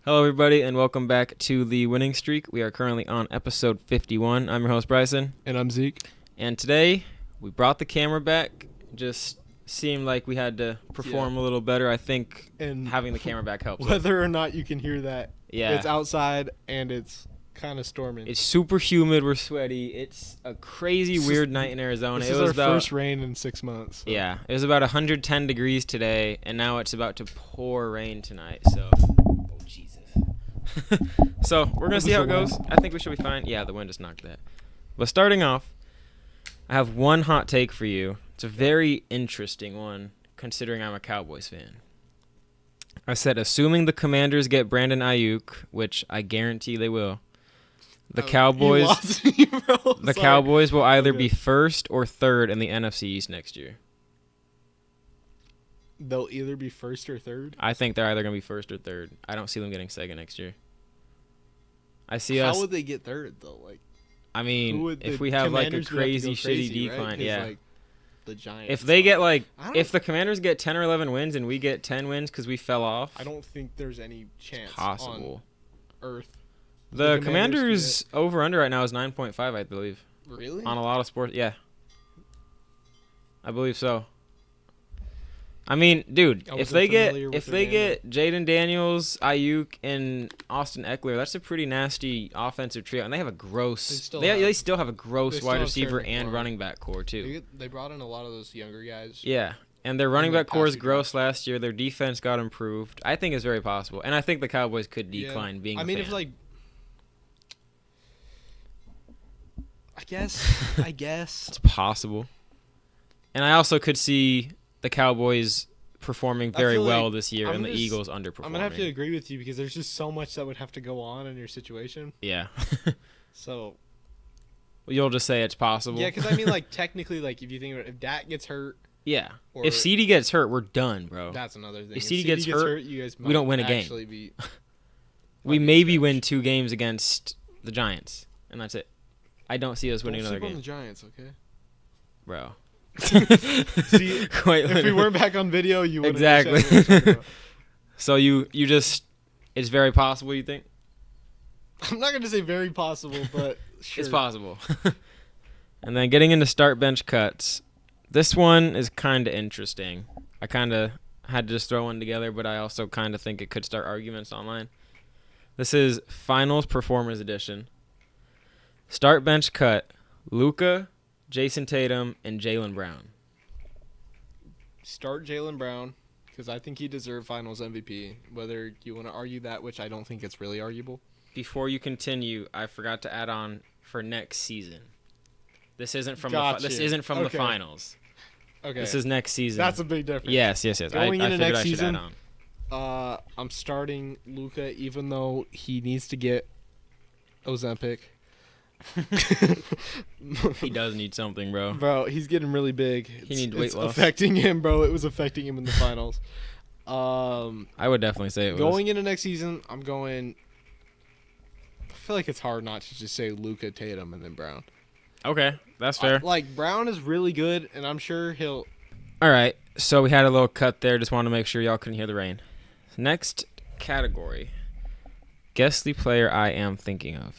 Hello, everybody, and welcome back to the winning streak. We are currently on episode 51. I'm your host, Bryson. And I'm Zeke. And today, we brought the camera back. Just seemed like we had to perform a little better. I think having the camera back helps. Whether or not you can hear that, yeah, it's outside and it's kind of storming. It's super humid. We're sweaty. It's a crazy, weird night in Arizona. This is our first rain in 6 months. So. Yeah, it was about 110 degrees today, and now it's about to pour rain tonight. So, oh, Jesus. So, we're going to see how it goes. I think we should be fine. Yeah, the wind just knocked that. But starting off, I have one hot take for you. It's a very interesting one, considering I'm a Cowboys fan. I said, assuming the Commanders get Brandon Ayuk, which I guarantee they will, the Cowboys me, the Cowboys will either be first or third in the NFC East next year. They'll either be first or third? I think they're either going to be first or third. I don't see them getting second next year. How would they get third, though? I mean, if we have like a crazy, shitty decline, right? yeah. Like, the Giants. If they get if the Commanders get 10 or 11 wins and we get 10 wins because we fell off, I don't think there's any chance possible on Earth. The Commanders over-under right now is 9.5, I believe. Really? On a lot of sports, yeah. I believe so. I mean, dude, if they get Jaden Daniels, Ayuk, and Austin Eckler, that's a pretty nasty offensive trio, and they have a gross. They still have a gross wide receiver and running back core too. They brought in a lot of those younger guys. Yeah, and their running back core is gross last year. Their defense got improved. I think it's very possible, and I think the Cowboys could decline being. I guess it's possible, and I also could see the Cowboys performing very well this year and the Eagles underperforming. I'm going to have to agree with you because there's just so much that would have to go on in your situation. Yeah. So. Well, you'll just say it's possible. Yeah, because I mean, like, technically, like, if you think about it, if Dak gets hurt. Yeah. If CD gets hurt, we're done, bro. That's another thing. If CD gets hurt, you guys we don't win a game. We maybe win 2 games against the Giants, and that's it. I don't see us winning another game. On the Giants, okay? Bro. See, if we weren't back on video, you wouldn't exactly. So you just, it's very possible, you think? I'm not going to say very possible, but sure. It's possible. And then getting into start bench cuts. This one is kind of interesting. I kind of had to just throw one together, but I also kind of think it could start arguments online. This is Finals Performers Edition. Start bench cut, Luka, Jason Tatum, and Jaylen Brown. Start Jaylen Brown, because I think he deserved Finals MVP. Whether you want to argue that, which I don't think it's really arguable. Before you continue, I forgot to add on for next season. This isn't from the finals. Okay. This is next season. That's a big difference. Yes. Going into next season, on. I'm starting Luka, even though he needs to get Ozempic. He does need something, bro. Bro, he's getting really big. He needs weight loss. It's affecting him, bro. It was affecting him in the finals. I would definitely say it was. Going into next season, I feel like it's hard not to just say Luka, Tatum, and then Brown. Okay, that's fair. Brown is really good, and I'm sure he'll... All right, so we had a little cut there. Just wanted to make sure y'all couldn't hear the rain. Next category. Guess the player I am thinking of.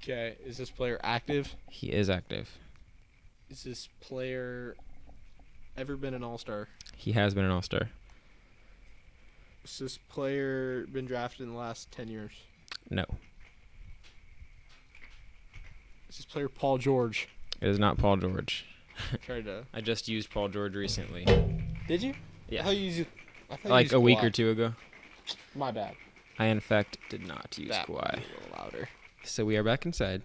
Okay, is this player active? He is active. Is this player ever been an All-Star? He has been an All-Star. Has this player been drafted in the last 10 years? No. Is this player Paul George? It is not Paul George. I just used Paul George recently. Did you? Yeah. I thought you used like a week or two ago. My bad. I, in fact, did not use Kawhi. A little louder. So we are back inside.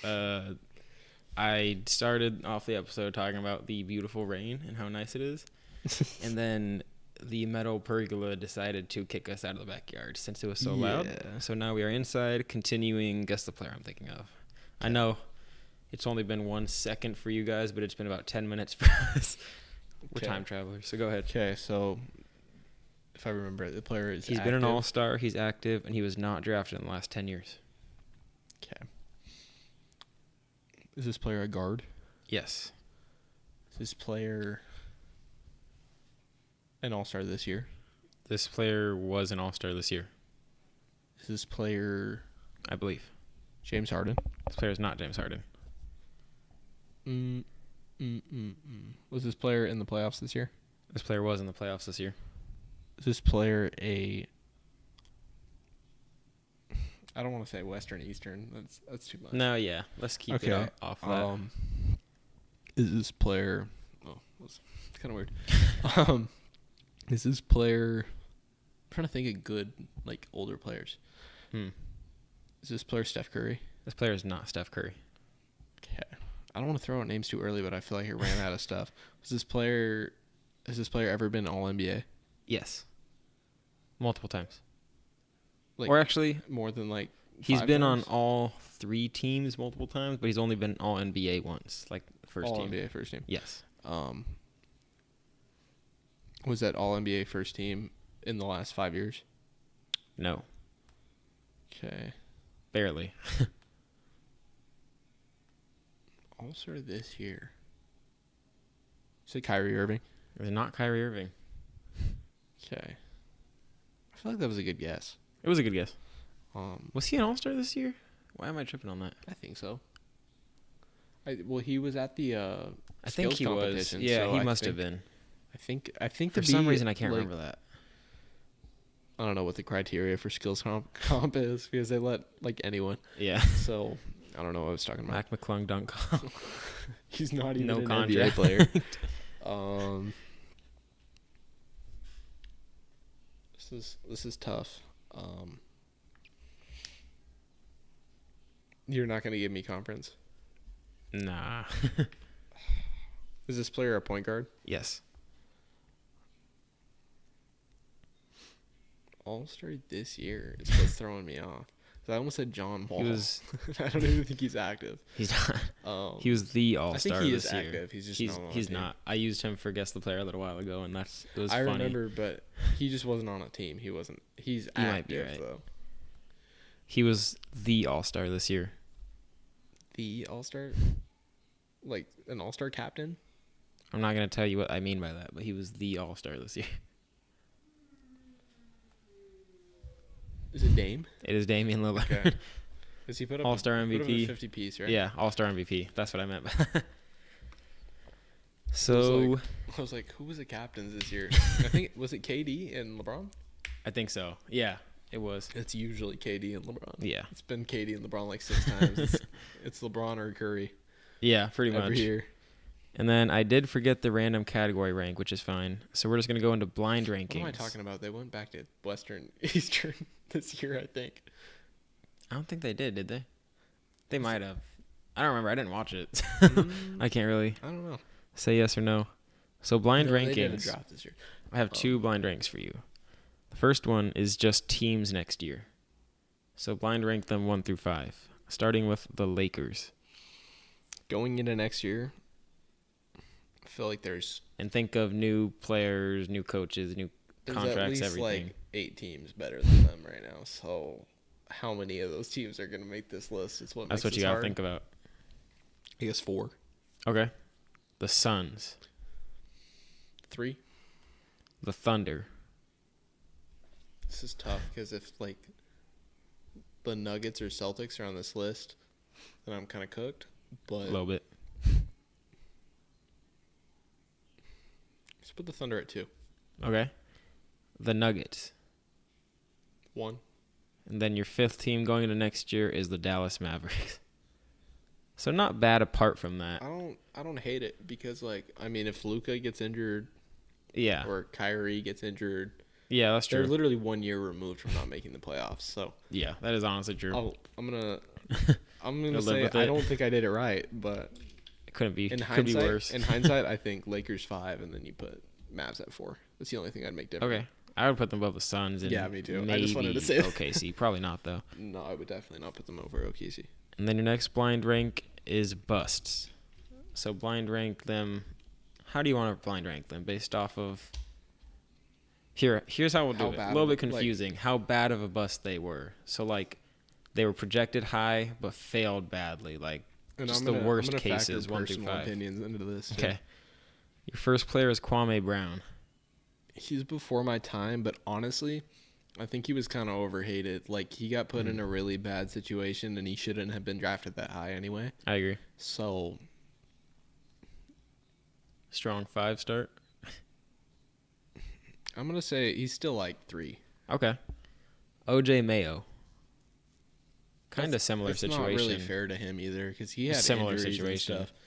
I started off the episode talking about the beautiful rain and how nice it is. And then the metal pergola decided to kick us out of the backyard since it was so loud. So now we are inside, continuing Guess the Player I'm thinking of. I know it's only been 1 second for you guys, but it's been about 10 minutes for us. We're time travelers, so go ahead. Okay, so if I remember, the player is He's been an All-Star, he's active, and he was not drafted in the last 10 years. Okay. Is this player a guard? Yes. Is this player an All-Star this year? This player was an All-Star this year. Is this player I believe. James Harden? This player is not James Harden. Was this player in the playoffs this year? This player was in the playoffs this year. Is this player I don't want to say Western Eastern. That's too much. No, yeah. Let's keep it off that. Is this player? Oh, it's kind of weird. Is this player? I'm trying to think of good like older players. Is this player Steph Curry? This player is not Steph Curry. Okay. I don't want to throw out names too early, but I feel like it ran out of stuff. Has this player ever been All NBA? Yes. Multiple times. Like, or actually, more than like he's 5 been times? on all 3 teams multiple times, but he's only been All NBA once, like first All team. NBA first team. Yes. Was that All NBA first team in the last 5 years? No. Okay. Barely. All-Star this year. Say Kyrie Irving. It was not Kyrie Irving. Okay. I feel like that was a good guess. It was a good guess. Was he an All-Star this year? Why am I tripping on that? I think so. Well, he was at the I think skills he was. competition, Yeah, so he I must think- have been. I think For to some be, reason, I can't like, remember that. I don't know what the criteria for skills comp is because they let like anyone. Yeah. So I don't know what I was talking about. Mac McClung dunk. He's not even No an contract. NBA player. This is tough. You're not going to give me conference. Nah. Is this player a point guard? Yes. All-Star this year is what's throwing me off. I almost said John Wall. He was. I don't even think he's active. He's not. He was the All-Star I think he this is year. active. He's just not on he's a team. not. I used him for Guess the Player a little while ago, and it was I funny. remember, but he just wasn't on a team. He wasn't. He's You active might be right. though. He was the All-Star this year. The All-Star, like an All-Star captain. I'm not gonna tell you what I mean by that, but he was the All-Star this year. Is it Dame? It is Damian Lillard. Okay. Does he put up All-Star he put up a MVP. 50 piece, right? Yeah, All-Star MVP. That's what I meant. So I was like, who was the captains this year? I think was it KD and LeBron? I think so. Yeah, it was. It's usually KD and LeBron. Yeah. It's been KD and LeBron like 6 times. It's LeBron or Curry Yeah, pretty much. every year. And then I did forget the random category rank, which is fine. So we're just gonna go into blind What rankings. am I talking about? They went back to Western Eastern this year, I think. I don't think they did they? They might have. I don't remember. I didn't watch it. I can't really I don't know. say yes or no. So blind No, they did a rankings. draft this year. I have 2 blind ranks for you. The first one is just teams next year. So blind rank them 1 through 5, starting with the Lakers. Going into next year, I feel like there's And think of new players, new coaches, new at contracts, least everything. like 8 teams better than them right now. So how many of those teams are going to make this list? It's what That's makes what you this gotta hard. think about. I guess 4. Okay. The Suns, 3. the Thunder, This is tough because if like the Nuggets or Celtics are on this list, then I'm kind of cooked. a But little bit. let's put the Thunder at 2. Okay. The Nuggets. 1. And then your 5th team going into next year is the Dallas Mavericks. So not bad apart from that. I don't hate it because like I mean if Luka gets injured Yeah. or Kyrie gets injured, Yeah, that's they're true. literally 1 year removed from not making the playoffs. So Yeah, that is honestly true. I'm gonna You'll live say with I it. don't think I did it right, but It couldn't be. in Could be hindsight, worse. I think Lakers 5 and then you put Mavs at 4. That's the only thing I'd make different. Okay. I would put them above the Suns. And Yeah, me too. I Maybe just wanted to say that. OKC. Probably not, though. No, I would definitely not put them over OKC. And then your next blind rank is busts. So blind rank them. How do you want to blind rank them? Based off of. Here's how we'll do How it. A bad little of bit a- like- confusing. How bad of a bust they were. So, like, they were projected high, but failed badly. Like, And just I'm the gonna, worst I'm gonna cases, factor 1 through personal 5. opinions into this. too. Okay. Your first player is Kwame Brown. He's before my time, but honestly, I think he was kind of overhated. Like, he got put in a really bad situation, and he shouldn't have been drafted that high anyway. I agree. So, Strong 5 start. I'm going to say he's still like 3. Okay. OJ Mayo. Kind of similar It's situation. not really fair to him either because he had Similar injuries situation. and stuff.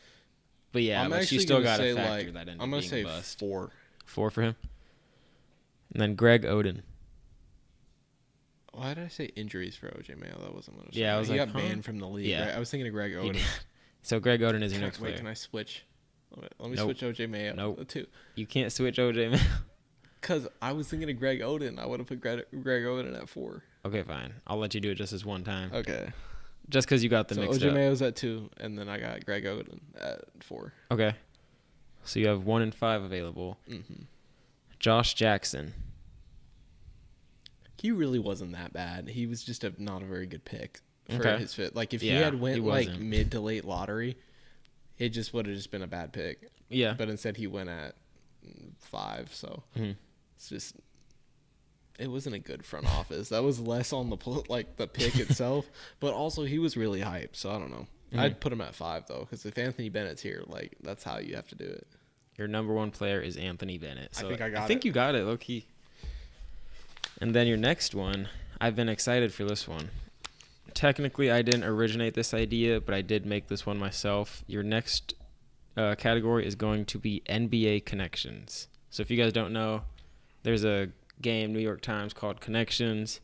But yeah, I'm but you actually still gonna got to say, factor like, that into I'm going being to say a bust. 4. 4 for him. And then Greg Oden. Why did I say injuries for OJ Mayo? That wasn't what I was Yeah, I was he like, got banned from the league. Yeah. Right? I was thinking of Greg Oden. So Greg Oden is your next Wait, player. can I switch? Let me Nope. switch OJ Mayo. Nope. Too. You can't switch OJ Mayo. Because I was thinking of Greg Oden. I would have put Greg Oden at 4. Okay, fine. I'll let you do it just this one time. Okay. Just because you got the So mixed OJ up. Mayo's at 2, and then I got Greg Oden at 4. Okay. So you have 1 and 5 available. Mm-hmm. Josh Jackson. He really wasn't that bad. He was just not a very good pick for Okay. his fit. Like, if he Yeah, had he went like wasn't. mid to late lottery, it just would have just been a bad pick. Yeah. But instead he went at 5, so it's just it wasn't a good front office. That was less on the the pick itself, but also he was really hyped, so I don't know. I'd put him at 5 though, because if Anthony Bennett's here, like, that's how you have to do it. Your number 1 player is Anthony Bennett. So I think you got it, low key. And then your next one, I've been excited for this one. Technically, I didn't originate this idea, but I did make this one myself. Your next category is going to be NBA connections. So if you guys don't know, there's a game, New York Times, called Connections.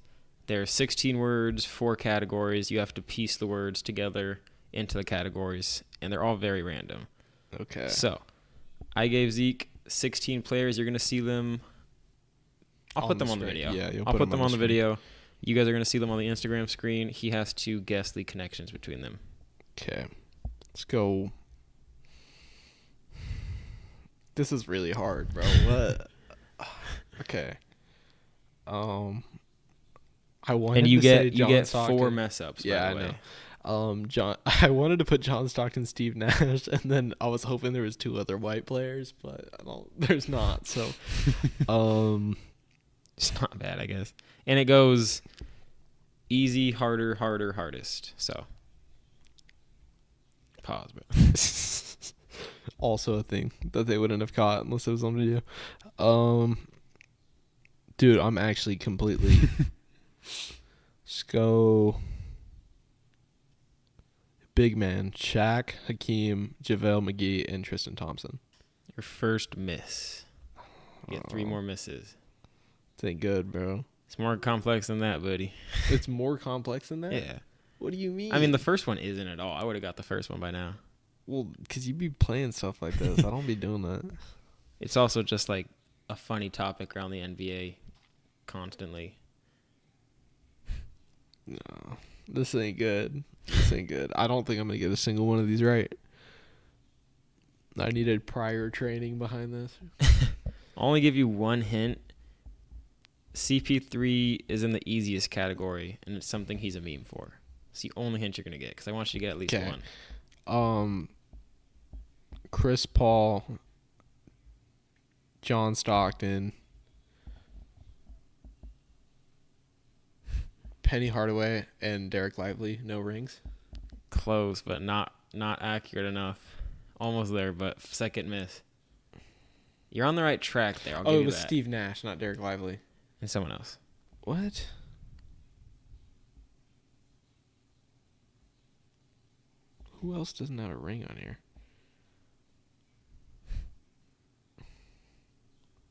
There are 16 words, 4 categories. You have to piece the words together into the categories, and they're all very random. Okay. So I gave Zeke 16 players. You're going to see them. I'll put them on the video. Yeah, I'll put them on the video. You guys are going to see them on the Instagram screen. He has to guess the connections between them. Okay. Let's go. This is really hard, bro. What? Okay. I wanted And you to say get John Stockton. 4 mess ups. Yeah, by I the way. know. I wanted to put John Stockton, Steve Nash, and then I was hoping there was 2 other white players, but there's not. So, It's not bad, I guess. And it goes easy, harder, harder, hardest. So pause, bro. also a thing that they wouldn't have caught unless it was on video. Dude, I'm actually completely. Let's go. Big man, Shaq, Hakeem, JaVale McGee, and Tristan Thompson. Your first miss. You get 3 more misses. This ain't good, bro. It's more complex than that, buddy. It's more complex than that? Yeah. What do you mean? I mean, the first one isn't at all. I would have got the first one by now. Well, because you be playing stuff like this. I don't be doing that. It's also just like a funny topic around the NBA constantly. No, this ain't good. This ain't good. I don't think I'm going to get a single one of these right. I needed prior training behind this. I'll only give you one hint. CP3 is in the easiest category, and it's something he's a meme for. It's the only hint you're going to get, because I want you to get at least one. Chris Paul, John Stockton, Penny Hardaway, and Derek Lively. No rings. Close, but not accurate enough. Almost there, but second miss. You're on the right track there. I'll give Oh, you it was that. Steve Nash, not Derek Lively. And someone else. What? Who else doesn't have a ring on here?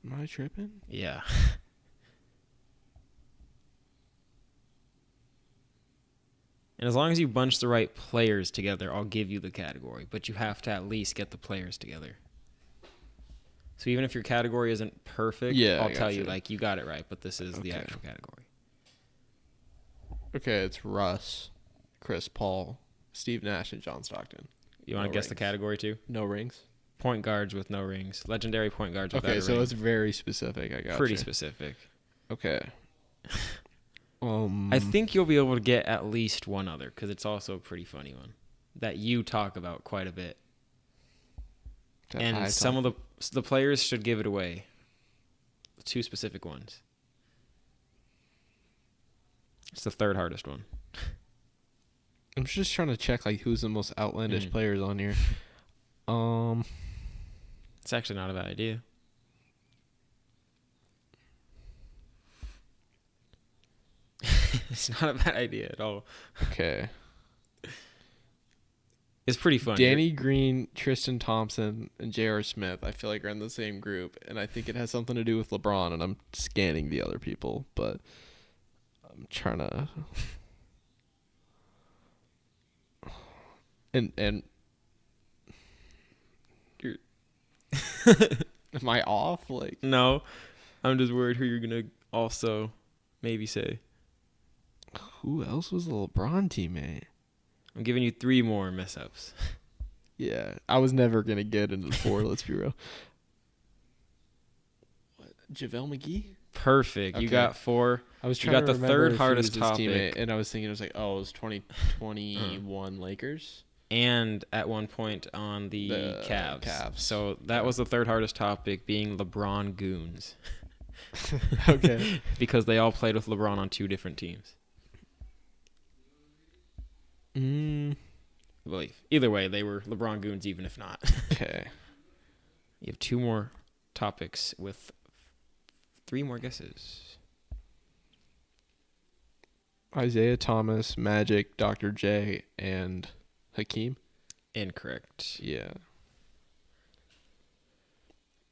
Am I tripping? Yeah. And as long as you bunch the right players together, I'll give you the category. But you have to at least get the players together. So even if your category isn't perfect, Yeah, I'll I tell gotcha. you, like, you got it right, but this is the Okay. actual category. Okay, it's Russ, Chris Paul, Steve Nash, and John Stockton. You want to No guess the rings. category too? No rings? Point guards with no rings. Legendary point guards without Okay, a so ring. it's very specific. I got Pretty you. specific. Okay. I think you'll be able to get at least one other, because it's also a pretty funny one that you talk about quite a bit. And some of the players should give it away. 2 specific ones. the third hardest one. I'm just trying to check like who's the most outlandish players on here. It's actually not a bad idea. It's not a bad idea at all. Okay. It's pretty fun. Danny Green, Tristan Thompson, and J.R. Smith, I feel like are in the same group, and I think it has something to do with LeBron, and I'm scanning the other people, but I'm trying to... And you're... Am I off? Like, no, I'm just worried who you're going to also maybe say. Who else was the LeBron teammate? I'm giving you 3 more mess-ups. Yeah, I was never going to get into the 4, let's be real. What? JaVale McGee? Perfect. Okay. You got 4. I was trying you got to the remember third hardest topic. Teammate, and I was thinking, it was like, oh, it was 2021 Lakers. And at one point on the Cavs. So that was the third hardest topic, being LeBron goons. Okay. Because they all played with LeBron on 2 different teams. I believe. Either way, they were LeBron goons, even if not. Okay. You have 2 more topics with 3 more guesses. Isaiah Thomas, Magic, Dr. J, and Hakeem? Incorrect. Yeah.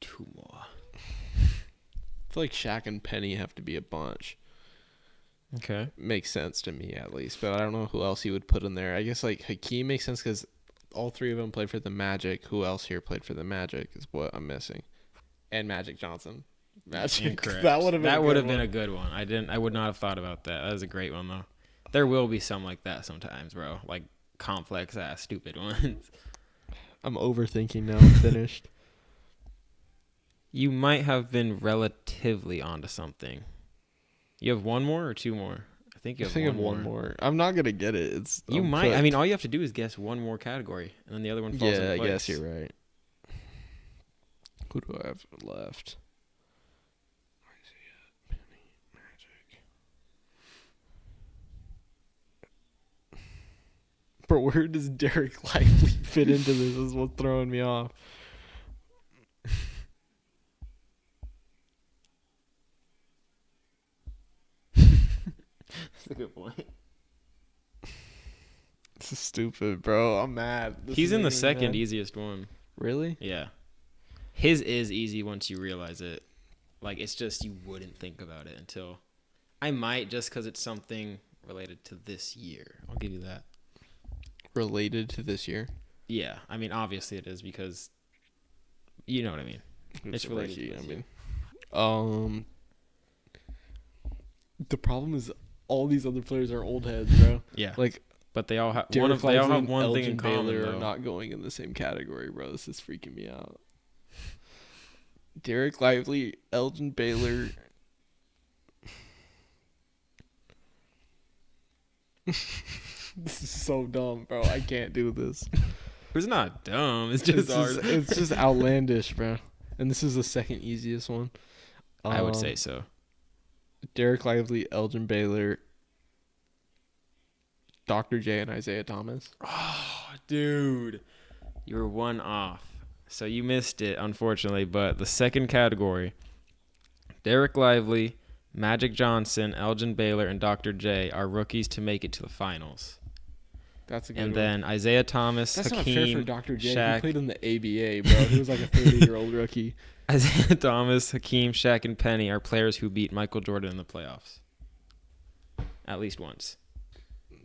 2 more. I feel like Shaq and Penny have to be a bunch. Okay. Makes sense to me, at least. But I don't know who else he would put in there. I guess, like, Hakeem makes sense because all 3 of them played for the Magic. Who else here played for the Magic is what I'm missing. And Magic Johnson. Magic. Incorrect. That would have been a good one. I would not have thought about that. That was a great one, though. There will be some like that sometimes, bro. Like, complex-ass, stupid ones. I'm overthinking now. I'm finished. You might have been relatively onto something. You have 1 more or 2 more? I think you have one more. I'm not gonna get it. You might. I mean, all you have to do is guess 1 more category, and then the other one falls into place. Yeah, I guess you're right. Who do I have left? Isaiah, Penny, Magic. Bro, where does Derek Lively fit into this? Is what's throwing me off. That's a good point. This is stupid, bro. I'm mad. He's in the second easiest one. Really? Yeah. His is easy once you realize it. Like, it's just you wouldn't think about it until... I might, just because it's something related to this year. I'll give you that. Related to this year? Yeah. I mean, obviously it is because... You know what I mean. It's related to this year. The problem is all these other players are old heads, bro. Yeah. Like... But they all have they all have one thing in common. Baylor are not going in the same category, bro. This is freaking me out. Derek Lively, Elgin Baylor. This is so dumb, bro. I can't do this. It's not dumb. It's just hard. It's just outlandish, bro. And this is the second easiest one. I would say so. Derek Lively, Elgin Baylor, Dr. J, and Isaiah Thomas. Oh, dude. You were 1 off. So you missed it, unfortunately. But the second category, Derek Lively, Magic Johnson, Elgin Baylor, and Dr. J are rookies to make it to the finals. That's a good and one. And then Isaiah Thomas, That's Hakeem, not fair for Dr. J. Shaq. He played in the ABA, bro. He was like a 30-year-old rookie. Isaiah Thomas, Hakeem, Shaq, and Penny are players who beat Michael Jordan in the playoffs. At least once.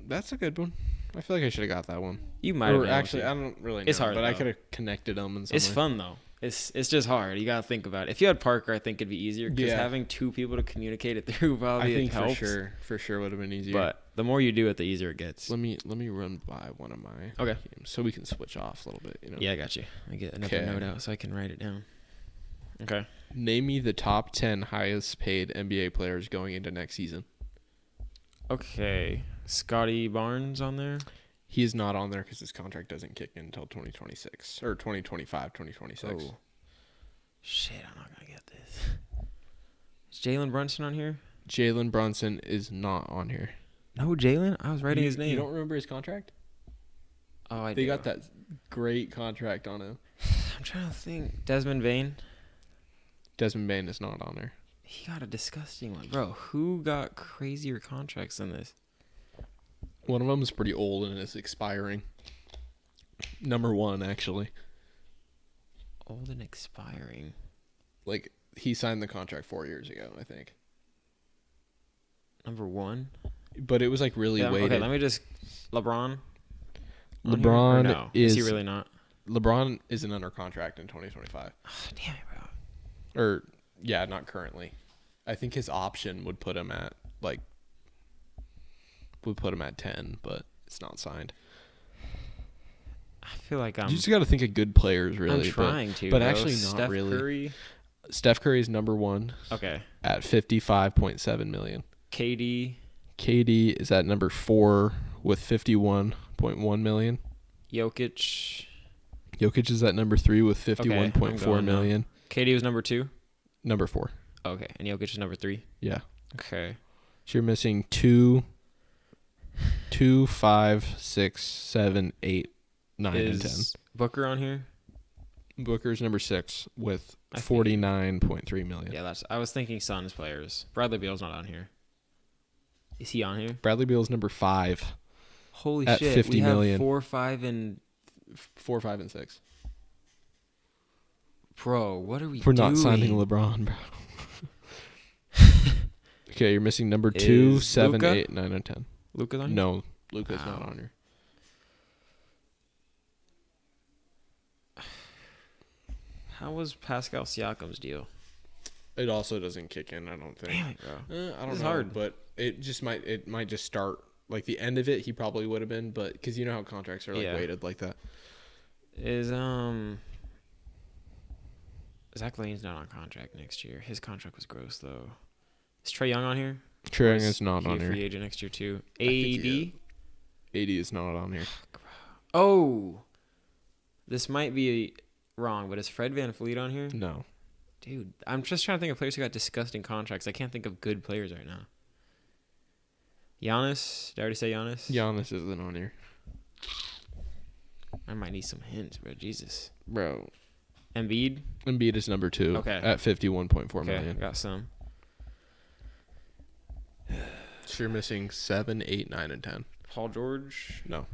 That's a good one. I feel like I should have got that one. You might have. Actually, I don't really know. It's hard, but though. I could have connected them in some It's way. fun, though. It's just hard. You got to think about it. If you had Parker, I think it'd be easier because having 2 people to communicate it through probably helps. for sure would have been easier. But the more you do it, the easier it gets. Let me run by one of my games so we can switch off a little bit. You know? Yeah, I got you. I get another note out so I can write it down. Okay. Name me the top 10 highest paid NBA players going into next season. Okay. Scotty Barnes on there? He is not on there because his contract doesn't kick in until 2026 or 2025, 2026. Oh. Shit, I'm not going to get this. Is Jalen Brunson on here? Jalen Brunson is not on here. No, Jalen. I was writing his name. You don't remember his contract? Oh, I They do. got that great contract on him. I'm trying to think. Desmond Vane. Desmond Bain is not on there. He got a disgusting one, bro. Who got crazier contracts than this? One of them is pretty old and is expiring. Number 1, actually. Old and expiring. Like, he signed the contract 4 years ago, I think. Number 1. But it was like really weighted. Okay, let me just. LeBron. LeBron no? is he really not? LeBron isn't under contract in 2025. Oh, damn it, bro. Or yeah, not currently. I think his option would put him at 10, but it's not signed. I feel like You just got to think of good players, really. I'm trying to, but bro. actually not Steph really. Curry. Steph Curry is number 1. Okay. At $55.7 million. KD. KD is at number 4 with $51.1 million. Jokic. Jokic is at number 3 with $51.4 million. KD was number 2. Number 4. Okay, and Jokic is number 3. Yeah. Okay. So you're missing 2, 5, 6, 7, 8, 9, and 10. Booker on here? Booker's number 6 with $49.3 million. Yeah, I was thinking Suns players. Bradley Beal's not on here. Is he on here? Bradley Beal's number 5. Holy at shit! $50 million. 4, 5, and 4, 5, and 6. Bro, what are we We're doing? not signing LeBron, bro. Okay, you're missing number 2, 7, Luka? 8, 9, and 10. Luka's on here? No, Luka's not on here. How was Pascal Siakam's deal? It also doesn't kick in, I don't think. Damn it, bro. I don't It's know, hard. but it might just start like the end of it. He probably would have been, but because you know how contracts are weighted like that. Zach Lane's not on contract next year. His contract was gross though. Is Trae Young on here? Trae Young is not on Free here. agent next year too. think AD. AD is not on here. Oh, this might be wrong, but is Fred VanVleet on here? No. Dude, I'm just trying to think of players who got disgusting contracts. I can't think of good players right now. Giannis? Did I already say Giannis? Giannis isn't on here. I might need some hints, bro. Jesus. Bro. Embiid? Embiid is number 2 at $51.4 million. I got some. So you're missing 7, 8, 9, and 10. Paul George? No.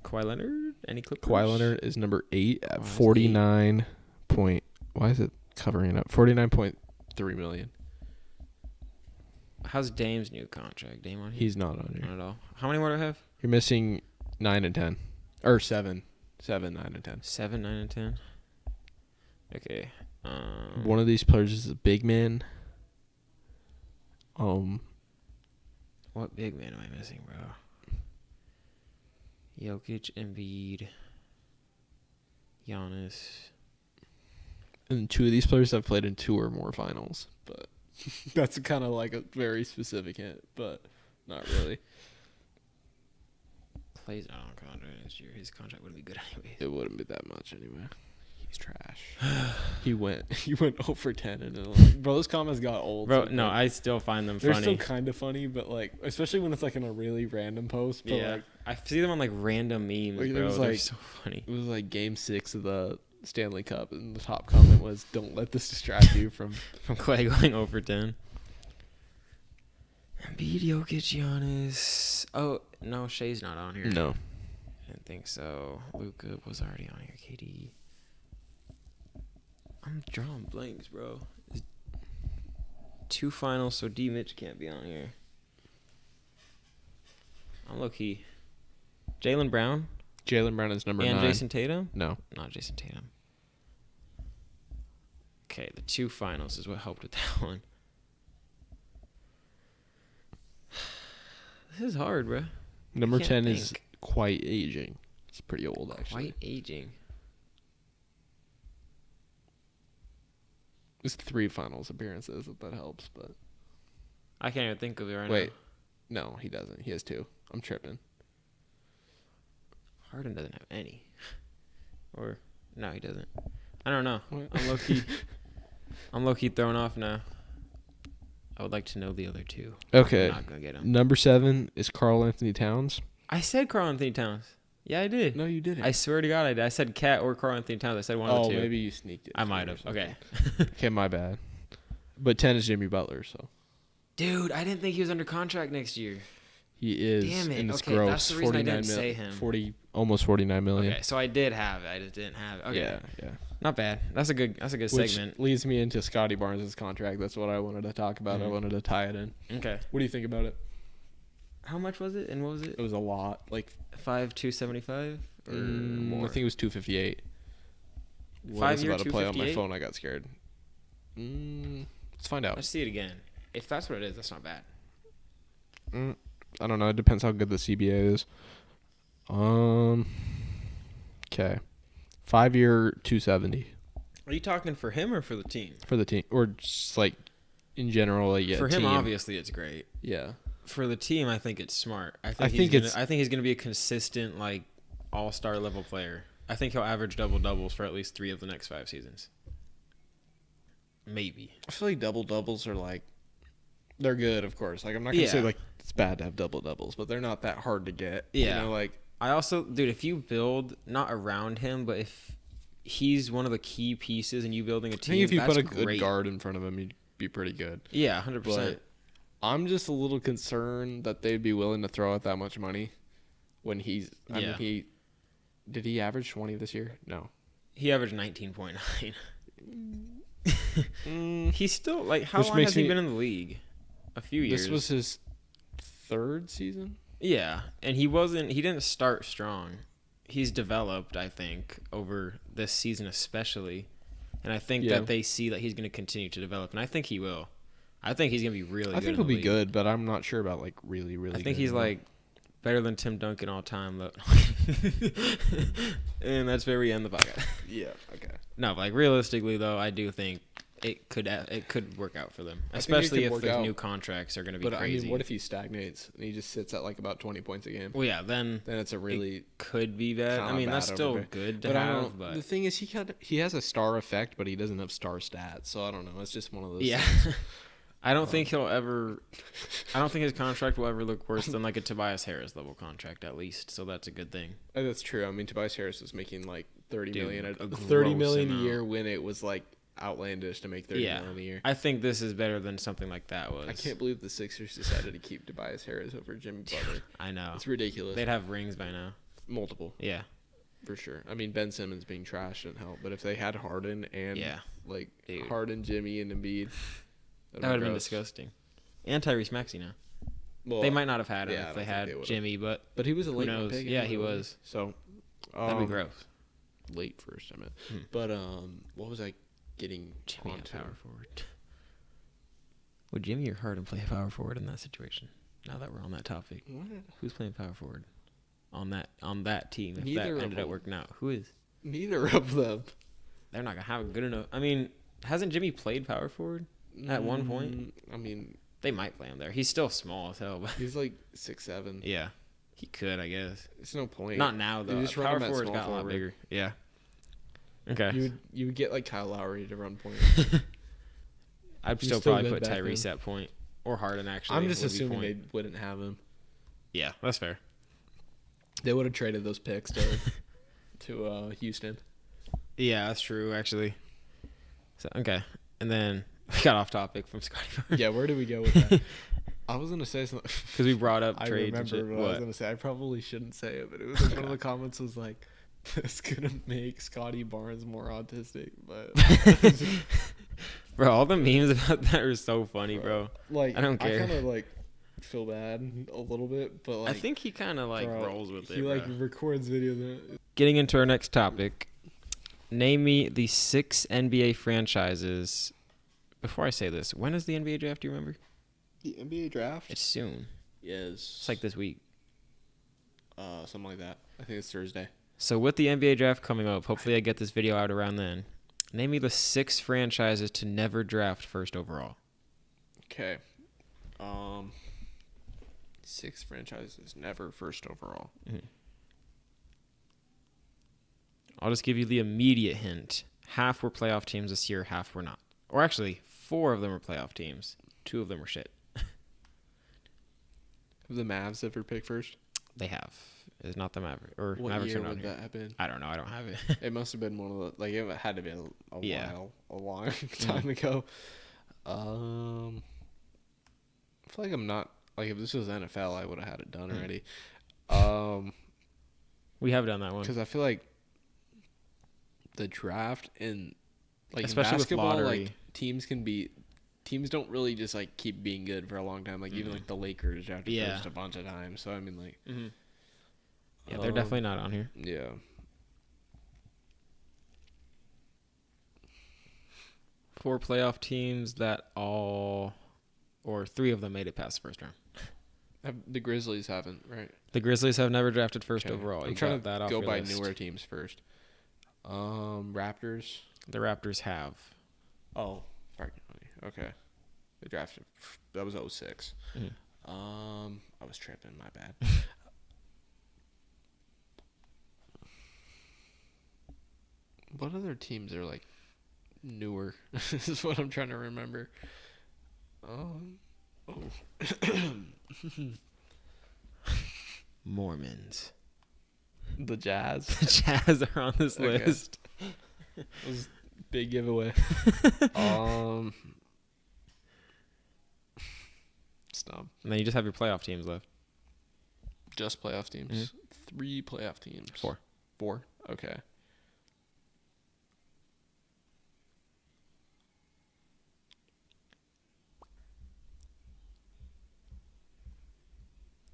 Kawhi Leonard? Any Clippers? Kawhi Leonard is number 8 at 49 point. Why is it covering it up? $49.3 million. How's Dame's new contract? Dame on here? He's not on here. Not at all. How many more do I have? You're missing 9 and 10. Or 7. 7, 9, and 10. 7, 9, and 10. Okay. One of these players is a big man. What big man am I missing, bro? Jokic, Embiid, Giannis. And 2 of these players have played in 2 or more finals. But that's kind of like a very specific hint, but not really. Clay's not on contract next year. His contract wouldn't be good anyway. It wouldn't be that much anyway. He's trash. He went 0 for 10 and bro, those comments got old. Bro, so no, I still find them they're funny. still kind of funny, but like especially when it's like in a really random post. But yeah, like, I see them on like random memes, like, bro. They're like, so funny. it was like Game 6 of the Stanley Cup, and the top comment was, "Don't let this distract you from." From Clay going over 10. Embiid, Jokic, Giannis. Oh no, Shea's not on here. No. I didn't think so. Luka was already on here. KD. I'm drawing blanks, bro. 2 finals, so D. Mitch can't be on here. I'm low key. Jaylen Brown Jaylen Brown is number 9. and Jason Tatum. No. Not Jason Tatum. Okay, the 2 finals is what helped with that one. This is hard, bro. Number can't 10 is think. quite aging. It's pretty old, actually. Quite aging. It's 3 finals appearances, if that helps, but I can't even think of it right wait. No, he doesn't. He has 2. I'm tripping. Harden doesn't have any. Or no, he doesn't. I don't know. What? I'm low key. I'm low key thrown off now. I would like to know the other two. Okay. I'm not gonna get them. Number 7 is Karl Anthony Towns. I said Karl Anthony Towns. Yeah, I did. No, you didn't. I swear to God, I did. I said Cat or Karl Anthony Towns. I said one of the two. Oh, maybe you sneaked it. I might have. Okay. Okay, my bad. But 10 is Jimmy Butler, so. Dude, I didn't think he was under contract next year. He is. Damn it. And it's Okay, gross. that's the reason I didn't say him. Almost 49 million. Okay, so I did have it. I just didn't have it. Okay. Yeah. Not bad. That's a good Which segment. leads me into Scotty Barnes' contract. That's what I wanted to talk about. I wanted to tie it in. Okay. What do you think about it? How much was it and what was it? It was a lot. Like 275 or more? I think it was 258. What 5 was year about to play on my 258? phone. I got scared. Let's find out. Let's see it again. If that's what it is, that's not bad. I don't know. It depends how good the CBA is. Okay. 5 year 270 Are you talking for him or for the team? for the team, or just like in general. Like, yeah, For him, team. obviously, it's great. Yeah. For the team, I think it's smart. I think he's gonna be a consistent like all-star level player. I think he'll average double-doubles for at least 3 of the next 5 seasons. Maybe. I feel like double doubles are like, they're good, of course. Like, I'm not gonna say like it's bad to have double doubles, but they're not that hard to get. Yeah. You know, like, I also, dude, if you build not around him, but if he's one of the key pieces and you building a I team, think if you that's put a great. good guard in front of him, you'd be pretty good. Yeah, 100%. But I'm just a little concerned that they'd be willing to throw out that much money when he's. I mean, did he average 20 this year? No. He averaged 19.9. He's still like, how Which long makes has he me- been in the league? A few years. This was his 3rd season. Yeah, and he didn't start strong. He's developed, I think, over this season especially. And I think that they see that he's going to continue to develop, and I think he will. I think he's going to be really good. I think he'll be good, but I'm not sure about like really, really I think good. he's like better than Tim Duncan all time, though. And that's where we end the podcast. Yeah, okay. No, but like realistically though, I do think it could work out for them, especially if the new contracts are going to be crazy. I mean, what if he stagnates and he just sits at like about 20 points a game? Well, yeah, then it's a really could be bad. I mean, that's still good to have. But the thing is, he has a star effect, but he doesn't have star stats. So I don't know. It's just one of those. Yeah. things. I don't think his contract will ever look worse than like a Tobias Harris level contract, at least. So that's a good thing. That's true. I mean, Tobias Harris was making like 30 million a year when it was like outlandish to make 30 million a year. I think this is better than something like that was. I can't believe the Sixers decided to keep Tobias Harris over Jimmy Butler. I know. It's ridiculous. They'd have rings by now. Multiple. Yeah. For sure. I mean, Ben Simmons being trash didn't help, but if they had Harden and Harden, Jimmy, and Embiid, that would have been disgusting. And Tyrese Maxey now. Well, they might not have had him if they had Jimmy, but he was a late round pick. Yeah, he was. So that'd be gross. Late first, I meant. But what was I getting Jimmy at power forward? Would Jimmy or Harden play power forward in that situation? Now that we're on that topic, who's playing power forward on that team? If that ended up working out, who is? Neither of them. They're not gonna have a good enough. I mean, hasn't Jimmy played power forward at one point? I mean, they might play him there. He's still small as hell, but he's like 6'7". Yeah, he could, I guess. It's no point. Not now though. Just power forward's got a lot bigger. Yeah. Okay. You would get like Kyle Lowry to run point. I'd still probably put Tyrese at point or Harden actually. I'm just assuming they wouldn't have him. Yeah, that's fair. They would have traded those picks to Houston. Yeah, that's true actually. So okay, and then we got off topic from Scotty Barnes. Yeah, where did we go with that? I was gonna say something because we brought up trades. I remember what I was gonna say. I probably shouldn't say it, but it was like one of the comments was like, "It's gonna make Scotty Barnes more autistic." But bro, all the memes about that are so funny, bro. Like, I don't care. I kind of like feel bad a little bit, but like I think he kind of like rolls with it. He like records videos. Getting into our next topic, name me the 6 NBA franchises. Before I say this, when is the NBA draft? Do you remember? The NBA draft? It's soon. Yes. It's like this week. Something like that. I think it's Thursday. So with the NBA draft coming up, hopefully I get this video out around then. Name me the 6 franchises to never draft first overall. Okay. 6 franchises never first overall. Mm-hmm. I'll just give you the immediate hint. Half were playoff teams this year, half were not. Or actually, 4 of them were playoff teams. 2 of them were shit. Have the Mavs ever picked first? They have. It's not the Maverick or What Mavericks year are not would here. that have been? I don't know. I don't have it. It must have been one of the, like, it had to be a Yeah. while, a long time ago. I feel like I'm not, like, if this was NFL, I would have had it done already. We have done that one. Because I feel like the draft and, like, Especially in with basketball, lottery. like, teams don't really just, like, keep being good for a long time. Like, even, like, the Lakers drafted first a bunch of times. So, I mean, like. Yeah, they're definitely not on here. Yeah. 4 playoff teams that all, or 3 of them made it past the first round. The Grizzlies haven't, right? The Grizzlies have never drafted first overall. I'm You trying got to that off go your by list. newer teams first. Raptors. The Raptors have. Oh, okay. They drafted. That was 06. I was tripping. My bad. What other teams are like newer? This is what I'm trying to remember. Mormons. The Jazz. The Jazz are on this Okay. list. That was big giveaway. Stop. And then you just have your playoff teams left. Just playoff teams. 3 playoff teams. 4. 4? Okay.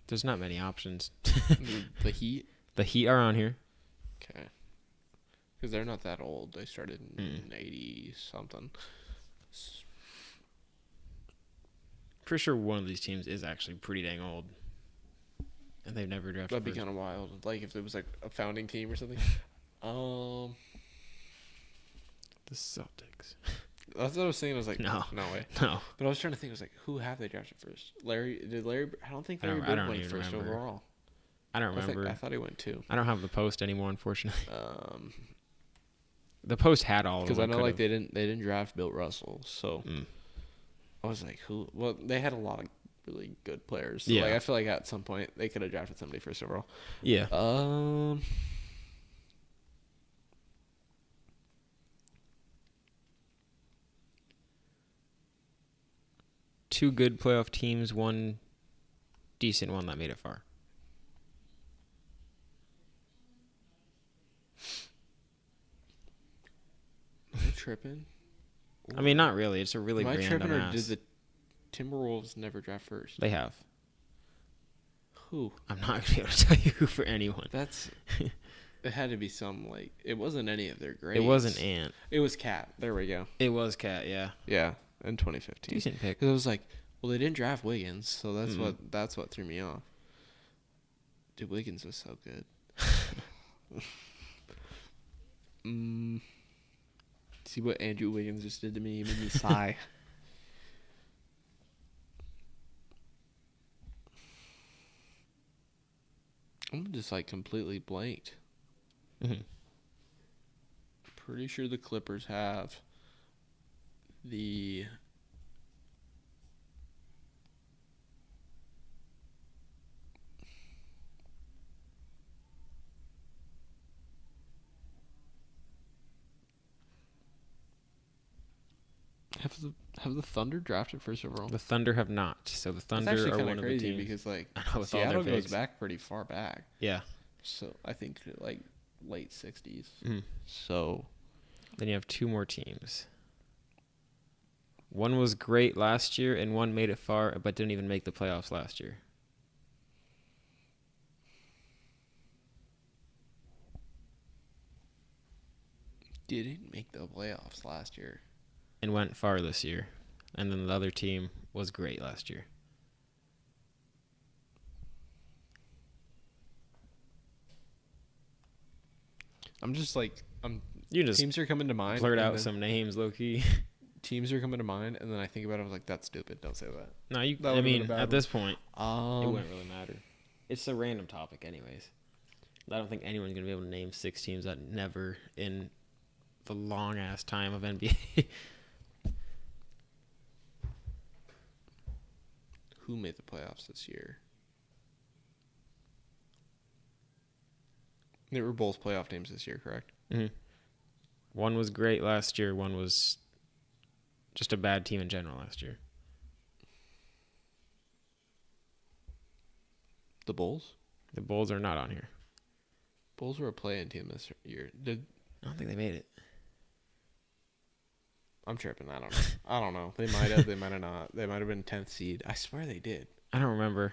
There's not many options. The Heat? The Heat are on here. Okay. Because they're not that old. They started in 80-something. Pretty sure one of these teams is actually pretty dang old. And they've never drafted That'd be first. kind of wild. Like if it was like a founding team or something. The Celtics. That's what I was thinking. I was like, No. no way. No. But I was trying to think. I was like, who have they drafted first? Larry? I don't think I Larry don't- I Bird don't went even first remember. overall. I don't remember. I thought he went 2. I don't have the Post anymore, unfortunately. Um, The Post had all of them. because I know like could've- they didn't draft Bill Russell, so I was like, who? Well, they had a lot of really good players. So, Yeah. like, I feel like at some point they could have drafted somebody first overall. Yeah. Two good playoff teams, one decent one that made it far. Am I tripping? I mean, not really. It's a really Am I random tripping, or ass. did the Timberwolves never draft first? They have. Who? I'm not going to be able to tell you who for anyone. That's. It had to be some, like, it wasn't any of their grades. It wasn't Ant. It was Cat. There we go. It was Cat, yeah. Yeah, in 2015. Decent pick. Because I was like, well, they didn't draft Wiggins, so that's what threw me off. Dude, Wiggins was so good. See what Andrew Wiggins just did to me? He made me sigh. I'm just like completely blanked. Pretty sure the Clippers have the have the Thunder drafted first overall. The Thunder have not. So the Thunder That's actually are kind one of of the crazy teams. because like I know, with all their Seattle goes picks. back pretty far back. Yeah. So I think like late 60s. Mhm. So Then you have 2 more teams. One was great last year, and one made it far, but didn't even make the playoffs last year. didn't make the playoffs last year. And went far this year. And then the other team was great last year. I'm just like You just teams are coming to mind. blurt and out then some names, low key. teams are coming to mind, and then I think about it. I was like, "That's stupid. Don't say that." No, That I would've been a mean, bad at one. this point, it Um, wouldn't really matter. It's a random topic, anyways. I don't think anyone's gonna be able to name 6 teams that never, in the long ass time of NBA. Who made the playoffs this year? They were both playoff teams this year, correct? Mm-hmm. One was great last year. One was just a bad team in general last year. The Bulls? The Bulls are not on here. Bulls were a play-in team this year. I don't think they made it. I'm tripping. I don't know. They might have. They might have not. They might have been 10th seed. I swear they did. I don't remember.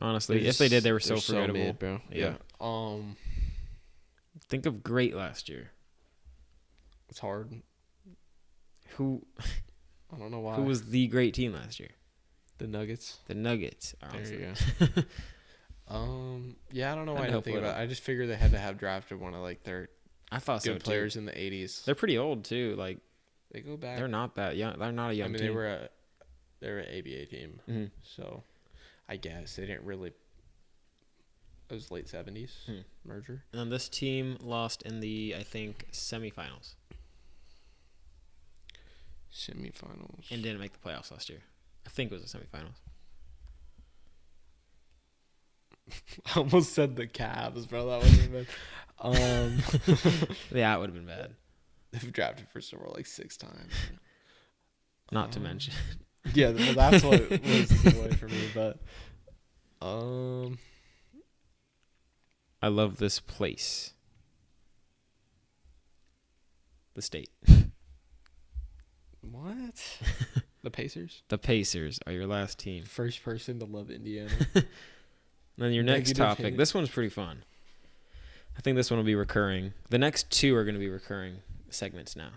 Honestly, if they did, they were so they're forgettable. mid, bro. Yeah. Think of great last year. It's hard. Who? I don't know why. Who was the great team last year? The Nuggets? The Nuggets. There you go. Yeah, I don't know why I didn't think about it. I just figured they had to have drafted one of like their I thought good so players too. in the 80s. They're pretty old too. Like they go back. they're not that young. They're not a young team. They were an ABA team. Mm-hmm. So I guess they didn't really. It was late 70s merger. And this team lost in the, I think, semifinals. Semifinals. And didn't make the playoffs last year. I think it was the semifinals. I almost said the Cavs, bro. That would have been. Yeah, it would have been bad. They've drafted for Silver like 6 times. Not to mention. Yeah, well, that's what was the way for me. But I love this place. The state. What? The Pacers? The Pacers are your last team. First person to love Indiana. Then your next Negative topic. hate. This one's pretty fun. I think this one will be recurring. The next 2 are going to be recurring segments now.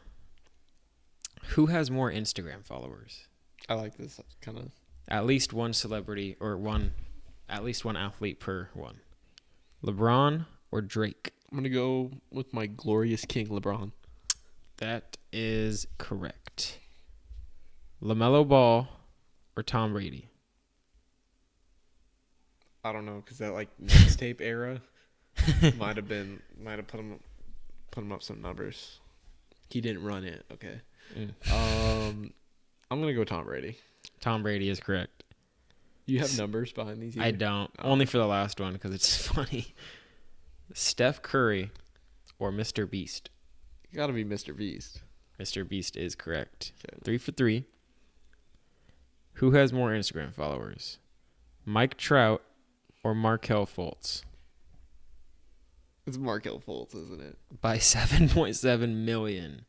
Who has more Instagram followers? I like this kind of. At least one celebrity or at least one athlete per one. LeBron or Drake? I'm going to go with my glorious king, LeBron. That is correct. LaMelo Ball or Tom Brady? I don't know, because that like mixtape era might have put him up some numbers. He didn't run it. Okay. I'm gonna go Tom Brady. Tom Brady is correct. You have numbers behind these? I don't. Only for the last one because it's funny. Steph Curry or Mr. Beast? You gotta be Mr. Beast. Mr. Beast is correct. Okay. 3 for 3. Who has more Instagram followers? Mike Trout or Markelle Fultz? It's Markelle Fultz, isn't it? By 7.7 million.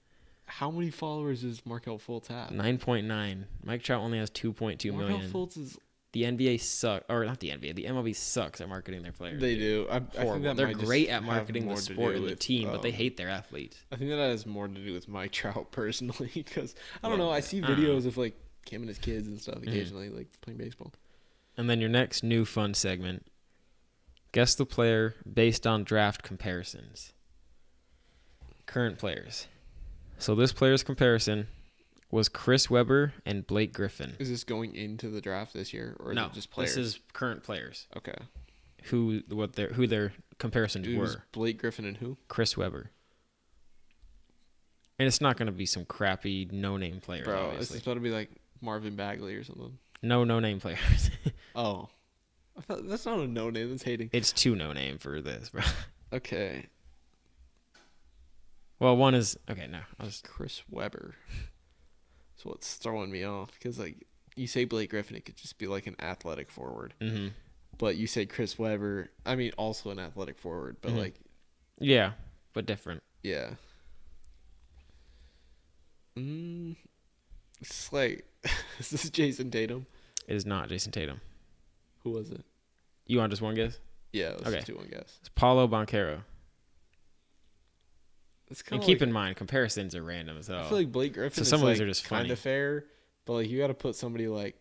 How many followers does Markelle Fultz have? 9.9. Mike Trout only has 2.2 million. Markelle Fultz is. The NBA sucks, or not the NBA. The MLB sucks at marketing their players. They do. I Horrible. think that They're might great just at marketing have the more to sport do and the with, team, but they hate their athletes. I think that has more to do with Mike Trout personally, because I don't Well, know. I see I don't know. videos of like him and his kids and stuff occasionally, like playing baseball. And then your next new fun segment. Guess the player based on draft comparisons. Current players. So this player's comparison was Chris Webber and Blake Griffin. Is this going into the draft this year, or is No, it just players? this is current players. Okay. Who their comparisons It was were. Blake Griffin and who? Chris Webber. And it's not going to be some crappy no-name player, Bro, obviously. it's supposed to be like Marvin Bagley or something. No no-name players. Oh. I thought that's not a no name, that's hating. It's too no-name for this, bro. Okay. Well, one is... Okay, no. Chris Webber. That's what's throwing me off, because like you say Blake Griffin, it could just be like an athletic forward. Mm-hmm. But you say Chris Webber, I mean also an athletic forward, but like Yeah, but different. yeah. It's like is this Jason Tatum? It is not Jason Tatum. Who was it? You want just one guess? Yeah, let's Okay. just do one guess. It's Paulo Banchero. It's And kind of keep in mind, comparisons are random as hell. I feel like Blake Griffin So is some of like these are just kind funny. of fair, but like you got to put somebody like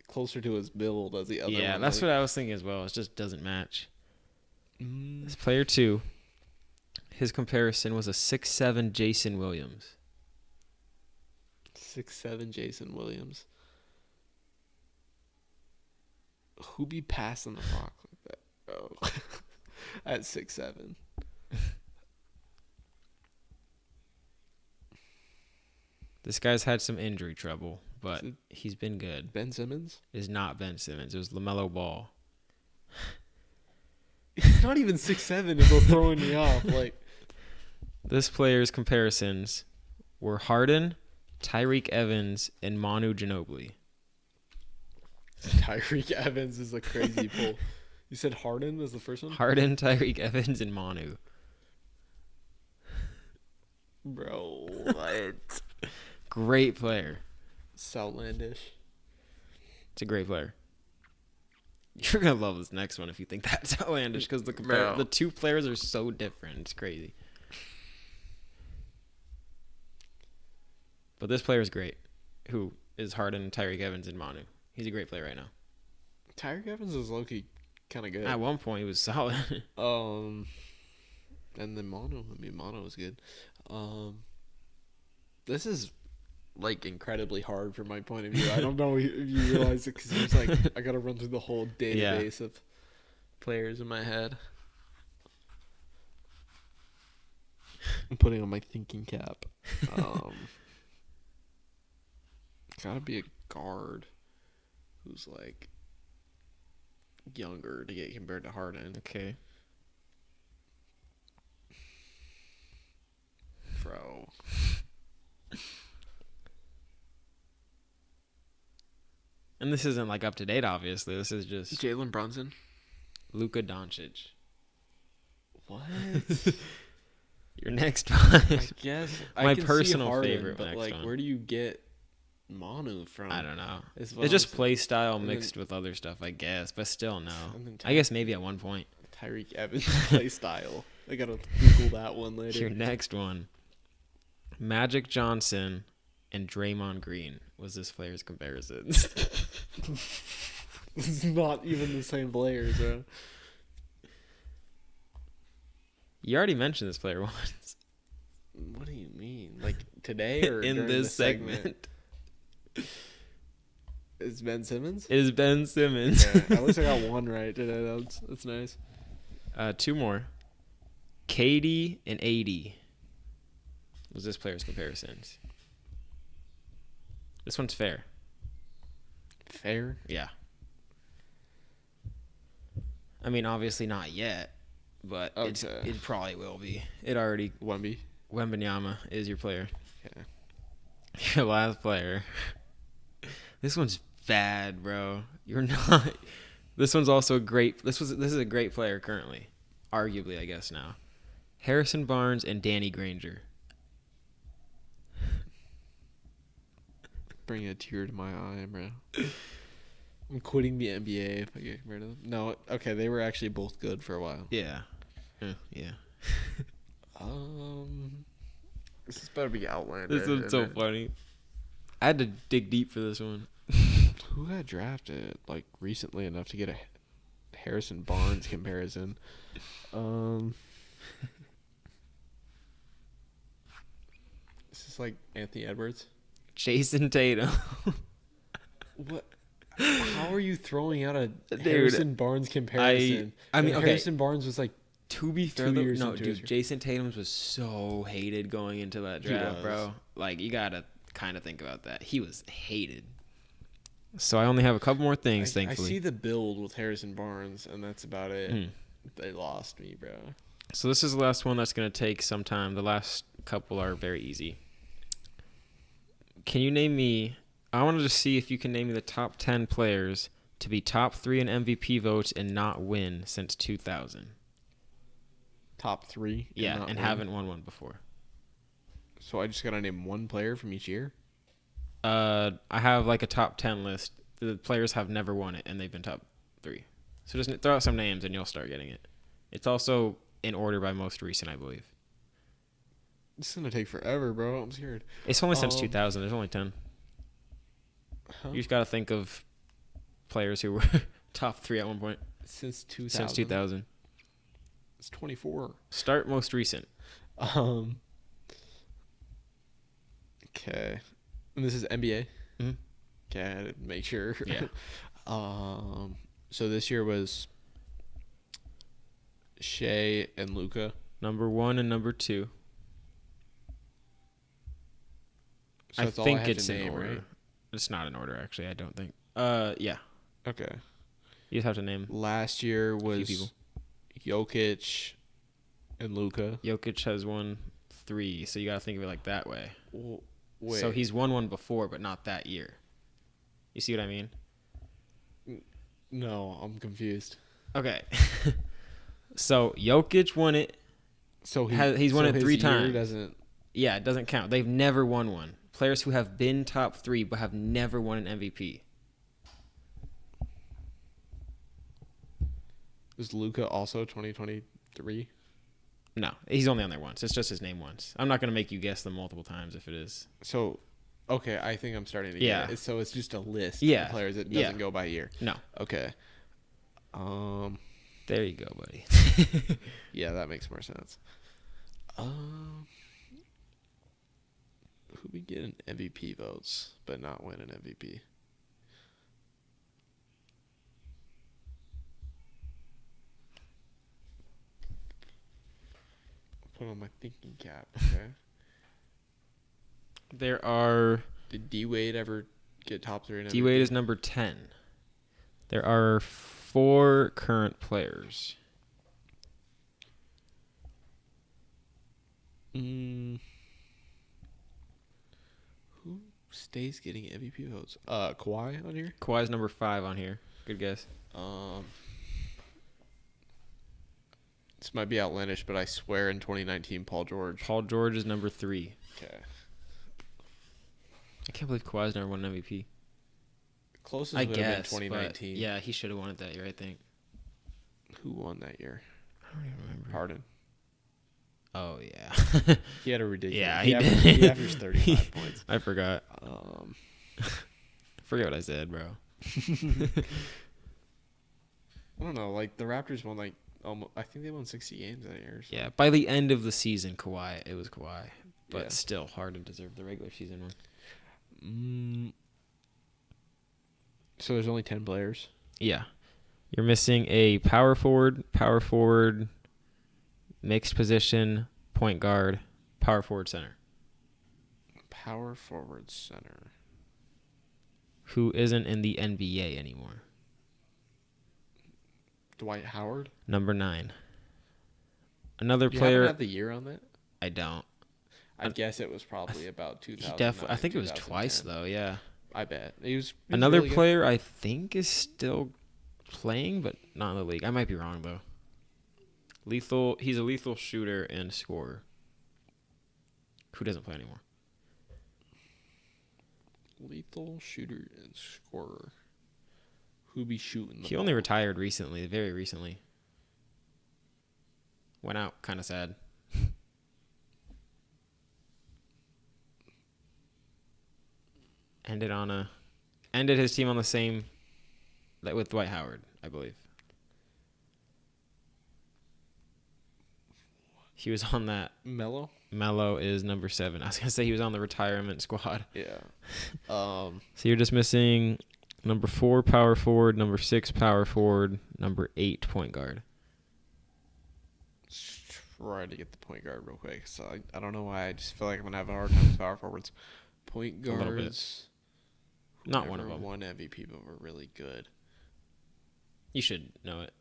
closer to his build as the other Yeah, one. that's like, what I was thinking as well. It just doesn't match. Mm, This player 2, his comparison was a 6'7" Jason Williams. 6'7" Jason Williams. Who be passing the rock like that, bro? At 6'7". This guy's had some injury trouble, but he's been good. Ben Simmons? It is not Ben Simmons. It was LaMelo Ball. He's not even 6'7", it's all throwing me off. Like, this player's comparisons were Harden, Tyreek Evans, and Manu Ginobili. Tyreek Evans is a crazy pull. You said Harden was the first one? Harden, Tyreek Evans, and Manu. Bro, what? Great player. It's outlandish. It's a great player. You're going to love this next one if you think that's outlandish because the two players are so different. It's crazy. But this player is great. Who is Harden, Tyreek Evans, and Manu. He's a great player right now. Tyreek Evans is low-key kind of good. At one point, he was solid. And then Mono was good. This is like incredibly hard from my point of view. I don't know if you realize it because it's like I gotta run through the whole database of players in my head. I'm putting on my thinking cap. Gotta be a guard who's like younger to get compared to Harden. Okay. Bro. And this isn't like up to date, obviously. This is just Jalen Brunson. Luka Doncic. What? Your next one. I guess My I can personal see Harden, favorite but next like, one. where do you get Manu from? I don't know. It's It's just then play style mixed with other stuff, I guess. But still, no. and then I guess maybe at one point. Tyreek Evans play style. I gotta Google that one later. Your next one. Magic Johnson and Draymond Green was this player's comparisons. This is not even the same players, bro. You already mentioned this player once. What do you mean? Like today or in during this the segment? Is Ben Simmons? It is Ben Simmons. Yeah, at least I got one right today. That's nice. Two more. KD and AD was this player's comparisons. This one's fair. Fair? Yeah. I mean, obviously not yet, but it probably will be. It already. Wembanyama is your player. Okay. Your last player. This one's bad, bro. You're not. This one's also great. This is a great player currently, arguably, I guess now. Harrison Barnes and Danny Granger. Bring a tear to my eye, bro. I'm quitting the NBA if I get rid of them. No, okay, they were actually both good for a while. Yeah. Yeah. This is better be outlandish. This one's so funny. I had to dig deep for this one. Who got drafted like recently enough to get a Harrison Barnes comparison? This is like Anthony Edwards. Jason Tatum. What? How are you throwing out a Harrison Barnes comparison? I mean, okay. Harrison Barnes was like To be fair, 2 though, years no, into dude, his- Jason Tatum's was so hated going into that draft, bro. Like, you gotta kind of think about that. He was hated. So I only have a couple more things, I thankfully. see the build with Harrison Barnes, and that's about it. They lost me, bro. So this is the last one that's gonna take some time. The last couple are very easy. Can you name me? I wanted to see if you can name me the top 10 players to be top 3 in MVP votes and not win since 2000. Top 3? Yeah, and haven't won one before. So I just gotta name one player from each year? I have like a top 10 list. The players have never won it, and they've been top 3. So just throw out some names, and you'll start getting it. It's also in order by most recent, I believe. This is gonna take forever, bro. I'm scared. It's only since 2000. There's only 10. Huh? You just got to think of players who were top 3 at one point. Since 2000. Since 2000. It's 24. Start most recent. Okay. And this is NBA? Mm-hmm. Okay, I had to make sure. Yeah. So this year was Shea and Luka. Number 1 and number 2. So I that's all think I have it's to in name, order. right? It's not in order, actually. I don't think. Yeah. Okay. You just have to name Last year a few people. was Jokic and Luka. Jokic has won 3, so you got to think of it like that way. Wait. So he's won one before, but not that year. You see what I mean? No, I'm confused. Okay. So Jokic won it. So He's won it 3 times. Doesn't. Yeah, it doesn't count. They've never won one. Players who have been top 3 but have never won an MVP. Is Luka also 2023? No, he's only on there once. It's just his name once. I'm not going to make you guess them multiple times if it is. So, okay, I think I'm starting to get it. So it's just a list of players. It doesn't go by year. No. Okay. There you go, buddy. Yeah, that makes more sense. Who we get in MVP votes but not win an MVP? Put on my thinking cap. Okay. There are. Did D Wade ever get top 3 in MVP? D Wade is number 10. There are 4 current players. Who stays getting MVP votes? Kawhi on here? Kawhi's number 5 on here. Good guess. This might be outlandish, but I swear in 2019, Paul George. Paul George is number 3. Okay. I can't believe Kawhi's never won an MVP. Closest I would have been guess, 2019. but yeah, he should have won it that year, I think. Who won that year? I don't even remember. Harden. Oh, yeah. He had a ridiculous. Yeah, he did. He averaged 35 points. I forgot. Forget what I said, bro. I don't know. Like the Raptors won I think they won 60 games that year. So. Yeah, by the end of the season, it was Kawhi. But Yeah. still, Harden deserved the regular season one. So there's only 10 players. Yeah. You're missing a power forward, mixed position, point guard, power forward, center. Power forward center. Who isn't in the NBA anymore. Dwight Howard? Number 9. Another Do you player. happen to have the year on that? I don't. I guess it was probably about 2000. I think it was twice, though, yeah. I bet. He was Another really player good. I think is still playing, but not in the league. I might be wrong, though. He's a lethal shooter and scorer. Who doesn't play anymore? Lethal shooter and scorer. Who be shooting the He only retired recently, very recently. Went out, kind of sad. Ended his team on the same, with Dwight Howard, I believe. He was on that. Melo? Melo is number 7. I was gonna say he was on the retirement squad. Yeah. So you're just missing number 4 power forward, number 6 power forward, number 8 point guard. Let's try to get the point guard real quick. So I don't know why. I just feel like I'm gonna have a hard time with power forwards. Point guards. Not one of them. Won MVP, but were really good. You should know it.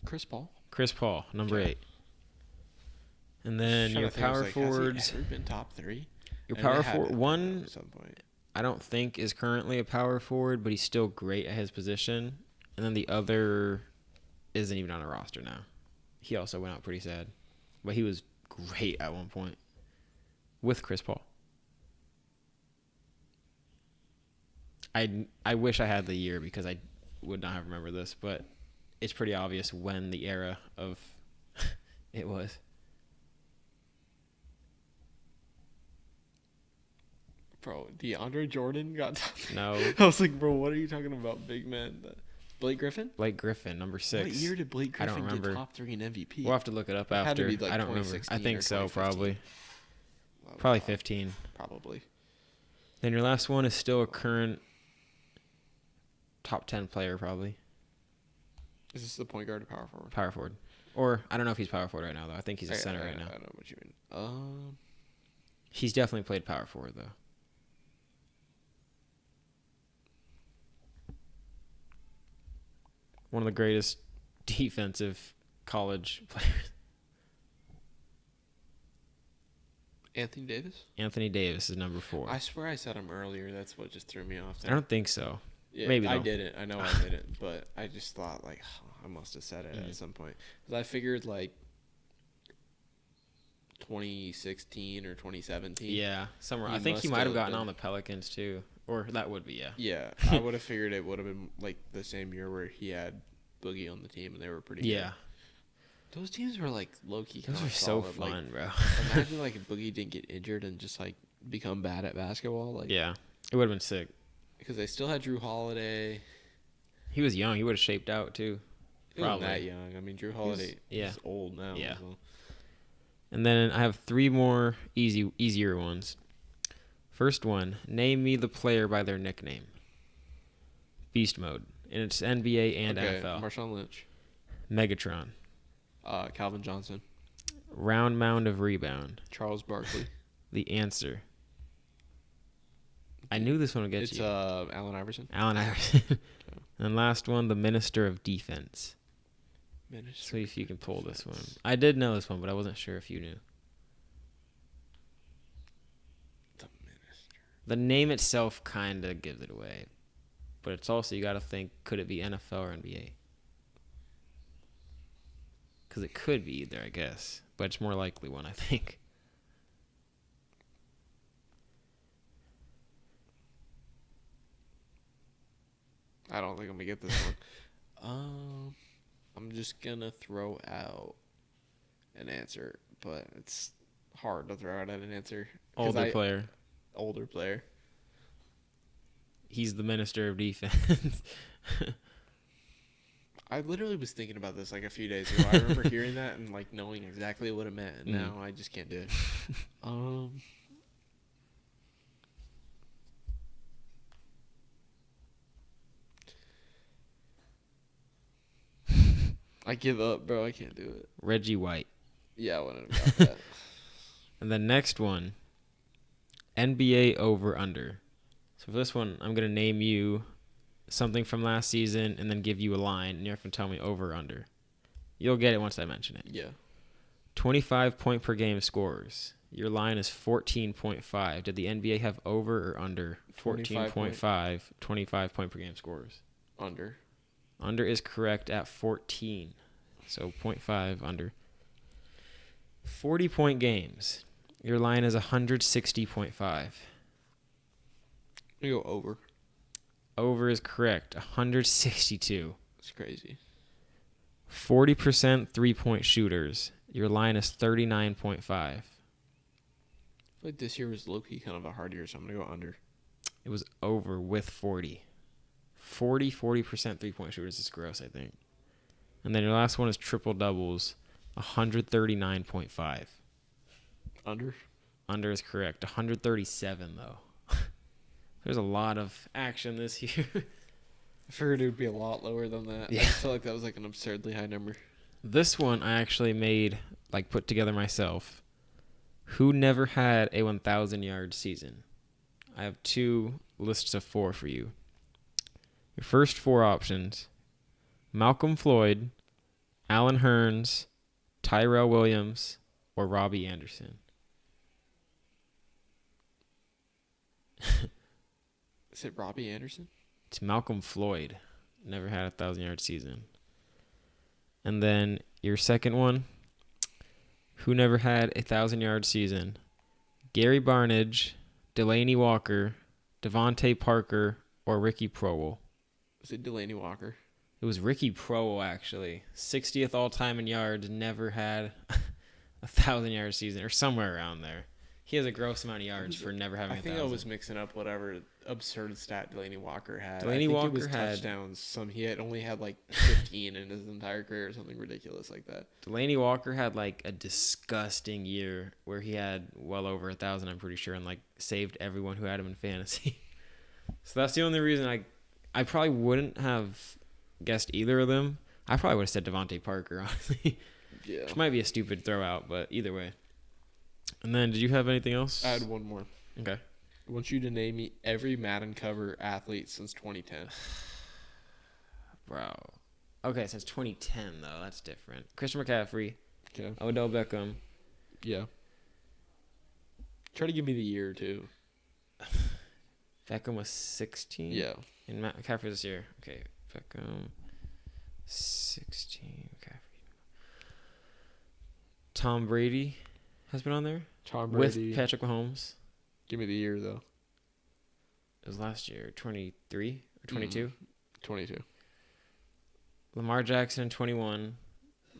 Chris Paul, number 8. And then your power forwards. Has he ever been top 3? Your power forward one. At some point. I don't think is currently a power forward, but he's still great at his position. And then the other isn't even on a roster now. He also went out pretty sad, but he was great at one point with Chris Paul. I wish I had the year because I would not have remembered this, but it's pretty obvious when the era of it was. Bro, DeAndre Jordan got top 3. No. I was like, bro, what are you talking about, big man? Blake Griffin? Blake Griffin, number 6. What year did Blake Griffin get top 3 in MVP? We'll have to look it up It had to after. be like I don't remember. I 2016 think or so, 2015. probably. Well, Probably 15. Probably. Then your last one is still a current top 10 player, probably. Is this the point guard or power forward? Power forward. Or, I don't know if he's power forward right now, though. I think he's a center right now. I know what you mean. He's definitely played power forward, though. One of the greatest defensive college players. Anthony Davis? Anthony Davis is number 4. I swear I said him earlier. That's what just threw me off. I don't think so. Yeah, Maybe I though. didn't. I know I didn't, but I just thought like I must have said it at some point. 'Cause I figured like 2016 or 2017. Yeah, somewhere. He I think he must might have have gotten been. on the Pelicans too, or that would be Yeah, I would have figured it would have been like the same year where he had Boogie on the team and they were pretty good. Yeah, Those teams were like low key. those were so fun, bro. Imagine like if Boogie didn't get injured and just like become bad at basketball. Like Yeah, it would have been sick. because they still had Drew Holiday. He was young. He would have shaped out too. He wasn't Probably. that young. I mean, Drew Holiday is old now. Yeah. So. And then I have 3 more easier ones. First one, name me the player by their nickname. Beast mode. And it's NBA and NFL. Marshawn Lynch. Megatron. Calvin Johnson. Round mound of rebound. Charles Barkley. The answer. I knew this one would get It's you. Allen Iverson. Allen Iverson. And last one, the Minister of Defense. Minister See if you can pull this one. I did know this one, but I wasn't sure if you knew. The Minister. The name itself kind of gives it away. But it's also, you got to think, could it be NFL or NBA? Because it could be either, I guess. But it's more likely one, I think. I don't think I'm gonna get this one. I'm just gonna throw out an answer, but it's hard to throw out an answer. Player. Older player. He's the Minister of Defense. I literally was thinking about this like a few days ago. I remember hearing that and like knowing exactly what it meant, and now I just can't do it. I give up, bro. I can't do it. Reggie White. Yeah, I wouldn't have got that. And the next one, NBA over-under. So for this one, I'm going to name you something from last season and then give you a line, and you're going to tell me over or under. You'll get it once I mention it. Yeah. 25 point per game scorers. Your line is 14.5. Did the NBA have over or under 14.5, 25 point per game scorers? Under. Under is correct at 14. So 0.5 under. 40 point games. Your line is 160.5. We go over. Over is correct. 162. It's crazy. 40% 3-point shooters. Your line is 39.5. I feel like this year was low-key kind of a hard year, so I'm going to go under. It was over with 40. 40% 3-point shooters is gross, I think. And then your last one is triple doubles. 139.5. Under? Under is correct. 137, though. There's a lot of action this year. I figured it would be a lot lower than that. Yeah. I just felt like that was like an absurdly high number. This one I actually put together myself. Who never had a 1,000-yard season? I have 2 lists of 4 for you. Your first 4 options: Malcolm Floyd, Alan Hearns, Tyrell Williams, or Robbie Anderson. Is it Robbie Anderson? It's Malcolm Floyd. Never had a 1,000-yard season. And then your second one: who never had a 1,000-yard season? Gary Barnidge, Delaney Walker, Devontae Parker, or Ricky Prowell. Was it Delaney Walker? It was Ricky Prowell, actually. 60th all-time in yards, never had a 1,000-yard season, or somewhere around there. He has a gross amount of yards for never having I a 1,000. think I was mixing up whatever absurd stat Delaney Walker had. Delaney I think Walker it was had- touchdowns. He had only had like 15 in his entire career or something ridiculous like that. Delaney Walker had like a disgusting year where he had well over 1,000, I'm pretty sure, and like saved everyone who had him in fantasy. So that's the only reason I probably wouldn't have guessed either of them, I probably would have said Devontae Parker, honestly. Yeah. Which might be a stupid throw out, but either way. And then, did you have anything else? I had one more. Okay. I want you to name me every Madden cover athlete since 2010. Bro. Okay, since 2010, though. That's different. Christian McCaffrey. Okay. Odell Beckham. Yeah. Try to give me the year, too. Beckham was 16? Yeah. And McCaffrey this year. Okay, Beckham, 16. McCaffrey. Tom Brady has been on there? Tom Brady. With Patrick Mahomes. Give me the year, though. It was last year, 23 or 22? 22. Lamar Jackson in 21.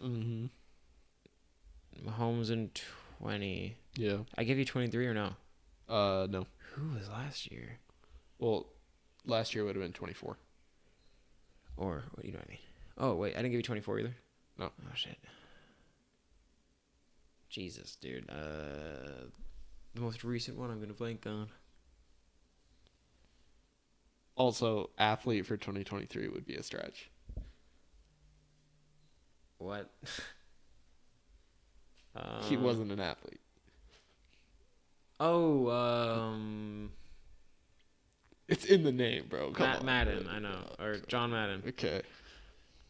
Mm-hmm. Mahomes in 20. Yeah. I give you 23 or no? No. Who was last year? Well, last year would have been 24. Or, what, you know what I mean? Oh, wait, I didn't give you 24 either? No. Oh, shit. Jesus, dude. The most recent one I'm going to blank on. Also, athlete for 2023 would be a stretch. What? He wasn't an athlete. Oh, It's in the name, bro. Come Matt on. Madden, I know. Or John Madden. Okay.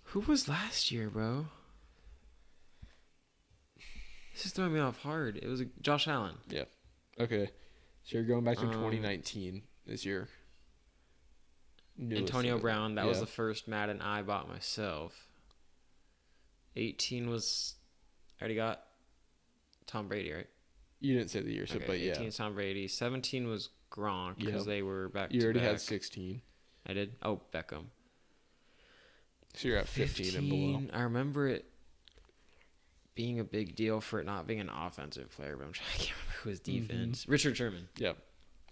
Who was last year, bro? This is throwing me off hard. It was Josh Allen. Yeah. Okay. So you're going back to 2019 this year. Antonio Brown. That was the first Madden I bought myself. 18 was... I already got Tom Brady, right? You didn't say the year, so Okay, but yeah. 18 is Tom Brady. 17 was Gronk because they were back to back. You already had 16. I did? Oh, Beckham. So you're at 15 and below. I remember it being a big deal for it not being an offensive player, but I can't remember who was defense. Mm-hmm. Richard Sherman. Yep.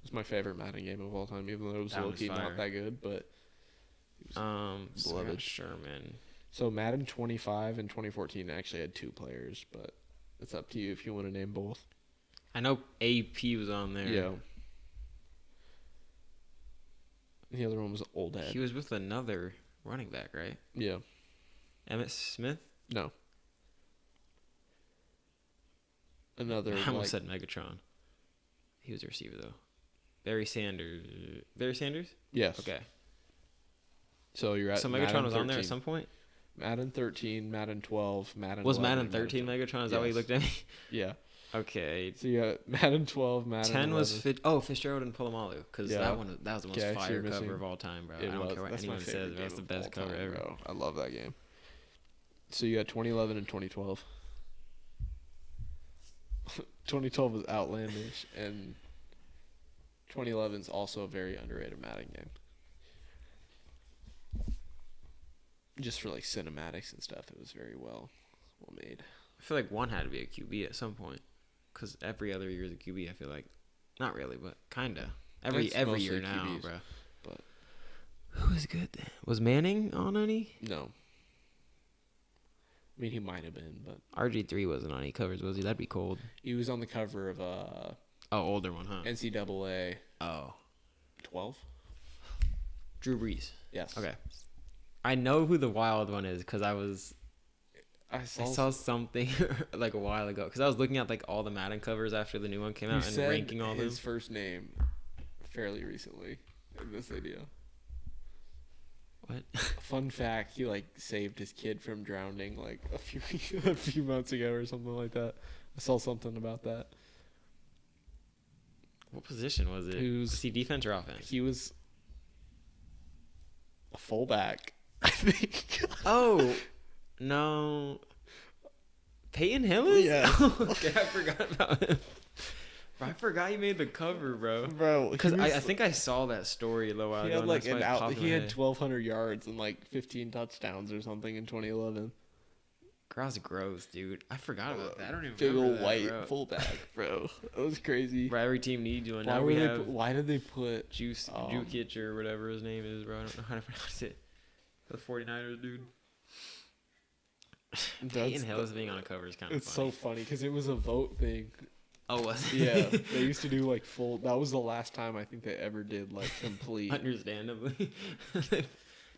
It's my favorite Madden game of all time, even though it was low-key not that good, but it was beloved. Sherman. So Madden 25 and 2014 actually had 2 players, but it's up to you if you want to name both. I know AP was on there. Yeah. The other one was Old Ed. He was with another running back, right? Yeah. Emmett Smith? No. Another. I almost said Megatron. He was a receiver, though. Barry Sanders. Barry Sanders? Yes. Okay. So you're at So Megatron Madden was 13. on there at some point? Madden 13, Madden 12, Madden Was 11, Madden 13 Megatron? Is that what you looked at me? Yeah. Okay. So you got Madden 12, Madden 10 11. was Fitzgerald and Polamalu, because that was the most fire cover of all time, bro. I don't care what anyone says, bro. That's the best cover ever. Bro. I love that game. So you got 2011 and 2012. 2012 was outlandish, and 2011 is also a very underrated Madden game. Just for like cinematics and stuff, it was very well made. I feel like one had to be a QB at some point, because every other year is a QB. I feel like, not really, but kinda. Every year now, QBs, bro. But who was good then? Was Manning on any? No. I mean, he might have been, but RG3 wasn't on any covers, was he? That'd be cold. he was on the cover of older one, huh? NCAA. 12. Drew Brees. Yes. Okay. I know who the wild one is because I saw saw something like a while ago because I was looking at like all the Madden covers after the new one came out and ranking all his them. first name fairly recently in this video. What? Fun fact: he like saved his kid from drowning like a few months ago or something like that. I saw something about that. What position was it? Was he defense or offense? He was a fullback, I think. Oh, no. Peyton Hillis? Yeah. Okay, I forgot about him. Bro, I forgot he made the cover, bro. Bro, because I think I saw that story a little while ago. He had like he had 1,200 yards and like 15 touchdowns or something in 2011. That's gross, dude. I forgot about that. I don't even big remember old that, white bro. Fullback, bro. That was crazy. Bro, every team needs you, and why now we have why did they put Jukic or whatever his name is, bro? I don't know how to pronounce it. The 49ers, dude. Peyton Hillis being on a cover is kind of funny. It's so funny because it was a vote thing. Oh, was it? Yeah, they used to do like full. That was the last time I think they ever did like complete. Understandably.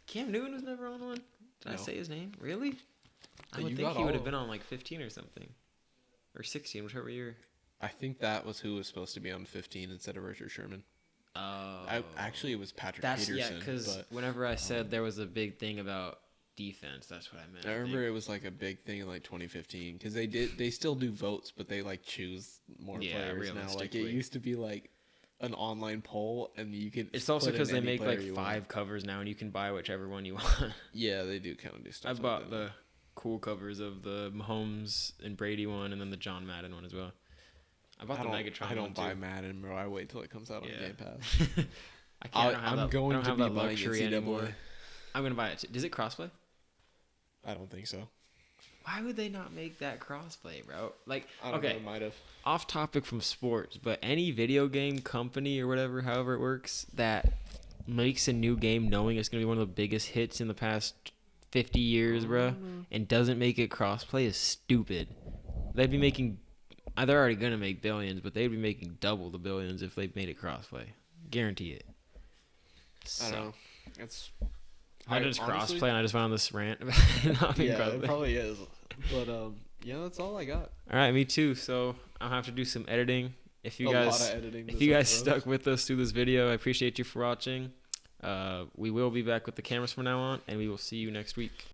Cam Newton was never on one. Did I No. say his name? Really? I You would got think he would all have of been on like 15 or something, or 16, whichever year. I think that was who was supposed to be on 15 instead of Richard Sherman. Oh, Actually, it was Patrick that's Peterson. because but whenever I said there was a big thing about defense, that's what I meant. I remember it was like a big thing in like 2015 because they still do votes, but they like choose more players now. Like it realistically. used to be like an online poll, and you could. It's also put in because they any make player like you 5 want. covers now, and you can buy whichever one you want. Yeah, they do kind of do I stuff. like bought that. the cool covers of the Mahomes and Brady one, and then the John Madden one as well. I bought the Megatron I don't one buy too. Madden, bro. I wait till it comes out on Yeah. Game Pass. I can't. I don't have I'm that, going I don't to have be that buying luxury NCAA. anymore. I'm gonna buy it. Does it crossplay? I don't think so. Why would they not make that crossplay, bro? Like, I don't okay, know, might have. off topic from sports, but any video game company or whatever, however it works, that makes a new game knowing it's gonna be one of the biggest hits in the past 50 years, bro, and doesn't make it crossplay is stupid. They'd be making. They're already gonna make billions, but they'd be making double the billions if they made it crossplay. Guarantee it. So, I don't know. It's. I just honestly- crossplay, and I just went on this rant about not being Yeah, crossplay. it probably is. But yeah, that's all I got. All right, me too. So I'll have to do some editing. If you A lot guys, of editing if this you guys episode. stuck with us through this video, I appreciate you for watching. We will be back with the cameras from now on, and we will see you next week.